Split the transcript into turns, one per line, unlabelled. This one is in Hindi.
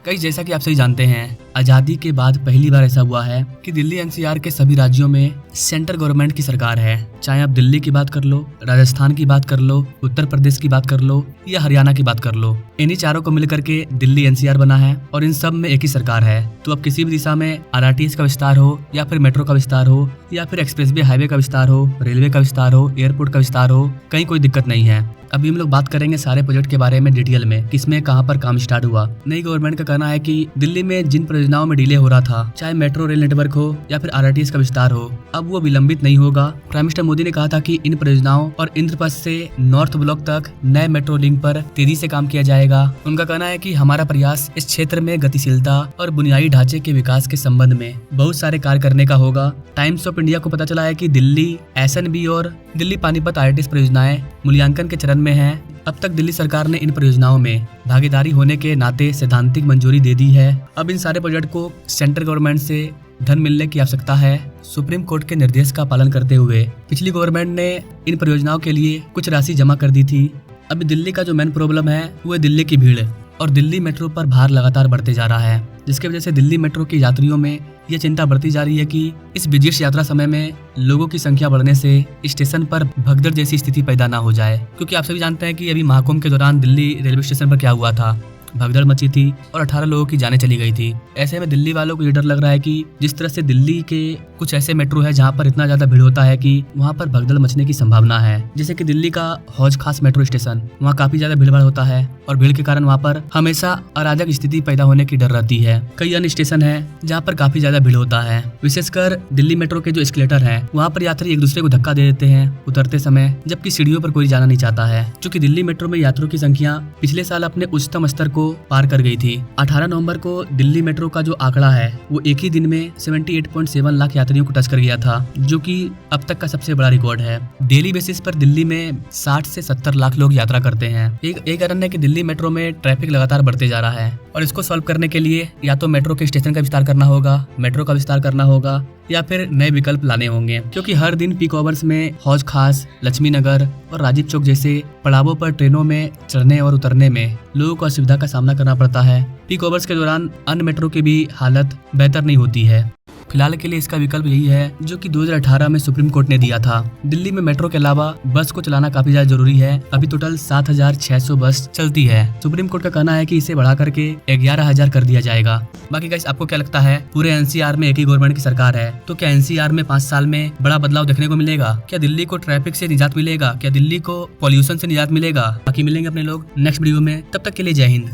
कई जैसा कि आप सही जानते हैं, आजादी के बाद पहली बार ऐसा हुआ है कि दिल्ली एनसीआर के सभी राज्यों में सेंट्रल गवर्नमेंट की सरकार है। चाहे आप दिल्ली की बात कर लो, राजस्थान की बात कर लो, उत्तर प्रदेश की बात कर लो या हरियाणा की बात कर लो, इन्हीं चारों को मिलकर के दिल्ली एनसीआर बना है और इन सब में एक ही सरकार है। तो अब किसी भी दिशा में आरटीएस का विस्तार हो या फिर मेट्रो का विस्तार हो या फिर एक्सप्रेसवे हाईवे का विस्तार हो, रेलवे का विस्तार हो, एयरपोर्ट का विस्तार हो, कहीं कोई दिक्कत नहीं है। अभी हम लोग बात करेंगे सारे प्रोजेक्ट के बारे में डिटेल में, किसमें कहां पर काम स्टार्ट हुआ। नई गवर्नमेंट का कहना है कि दिल्ली में जिन परियोजनाओं में डिले हो रहा था, चाहे मेट्रो रेल नेटवर्क हो या फिर आरटीएस का विस्तार हो, अब वो विलंबित नहीं होगा। प्राइम मिनिस्टर मोदी ने कहा था कि इन परियोजनाओं और इंद्रप्रस्थ से नॉर्थ ब्लॉक तक नए मेट्रो लिंक पर तेजी से काम किया जाएगा। उनका कहना है कि हमारा प्रयास इस क्षेत्र में गतिशीलता और बुनियादी ढांचे के विकास के संबंध में बहुत सारे कार्य करने का होगा। टाइम्स ऑफ इंडिया को पता चला है कि दिल्ली एसएनबी और दिल्ली पानीपत आरटीएस परियोजनाएं मूल्यांकन के चरण में हैं। अब तक दिल्ली सरकार ने इन परियोजनाओं में भागीदारी होने के नाते सैद्धांतिक मंजूरी दे दी है। अब इन सारे प्रोजेक्ट को सेंट्रल गवर्नमेंट से धन मिलने की आवश्यकता है। सुप्रीम कोर्ट के निर्देश का पालन करते हुए पिछली गवर्नमेंट ने इन परियोजनाओं के लिए कुछ राशि जमा कर दी थी। अभी दिल्ली का जो मेन प्रॉब्लम है वो है दिल्ली की भीड़ और दिल्ली मेट्रो पर भार लगातार बढ़ते जा रहा है, जिसकी वजह से दिल्ली मेट्रो के यात्रियों में ये चिंता बढ़ती जा रही है कि इस बिजी यात्रा समय में लोगों की संख्या बढ़ने से स्टेशन पर भगदड़ जैसी स्थिति पैदा ना हो जाए। क्योंकि आप सभी जानते हैं कि अभी महाकुंभ के दौरान दिल्ली रेलवे स्टेशन पर क्या हुआ था, भगदड़ मची थी और 18 लोगों की जानें चली गई थी। ऐसे में दिल्ली वालों को ये डर लग रहा है कि जिस तरह से दिल्ली के कुछ ऐसे मेट्रो है जहाँ पर इतना ज्यादा भीड़ होता है कि वहाँ पर भगदड़ मचने की संभावना है। जैसे कि दिल्ली का हौज खास मेट्रो स्टेशन, वहाँ काफी ज्यादा भीड़ भाड़ होता है और भीड़ के कारण वहाँ पर हमेशा अराजक स्थिति पैदा होने की डर रहती है। कई अन्य स्टेशन है जहाँ पर काफी ज्यादा भीड़ होता है। विशेषकर दिल्ली मेट्रो के जो एस्केलेटर है, वहाँ पर यात्री एक दूसरे को धक्का दे देते हैं उतरते समय, जबकि सीढ़ियों पर कोई जाना नहीं चाहता है। चूँकि दिल्ली मेट्रो में यात्रियों की संख्या पिछले साल अपने उच्चतम स्तर को पार कर गई थी। 18 नवंबर को दिल्ली मेट्रो का जो आंकड़ा है वो एक ही दिन में 78.7 लाख यात्रियों को टच कर गया था, जो कि अब तक का सबसे बड़ा रिकॉर्ड है। डेली बेसिस पर दिल्ली में 60 से 70 लाख लोग यात्रा करते हैं। एक कारण है कि दिल्ली मेट्रो में ट्रैफिक लगातार बढ़ते जा रहा है और इसको सॉल्व करने के लिए या तो मेट्रो के स्टेशन का विस्तार करना होगा, मेट्रो का विस्तार करना होगा या फिर नए विकल्प लाने होंगे। क्योंकि हर दिन पीक आवर्स में हौज खास, लक्ष्मी नगर और राजीव चौक जैसे पड़ावों पर ट्रेनों में चढ़ने और उतरने में लोगों को असुविधा का सामना करना पड़ता है। पीक आवर्स के दौरान अन्य मेट्रो की भी हालत बेहतर नहीं होती है। फिलहाल के लिए इसका विकल्प यही है जो कि 2018 में सुप्रीम कोर्ट ने दिया था। दिल्ली में मेट्रो के अलावा बस को चलाना काफी ज्यादा जरूरी है। अभी टोटल 7,600 बस चलती है। सुप्रीम कोर्ट का कहना है कि इसे बढ़ा करके 11,000 कर दिया जाएगा। बाकी गाइस, आपको क्या लगता है, पूरे एनसीआर में एक ही गवर्नमेंट की सरकार है, तो क्या एनसीआर में 5 साल में बड़ा बदलाव देखने को मिलेगा? क्या दिल्ली को ट्रैफिक से निजात मिलेगा? क्या दिल्ली को पॉल्यूशन से निजात मिलेगा? बाकी मिलेंगे अपने लोग नेक्स्ट वीडियो में। तब तक के लिए जय हिंद।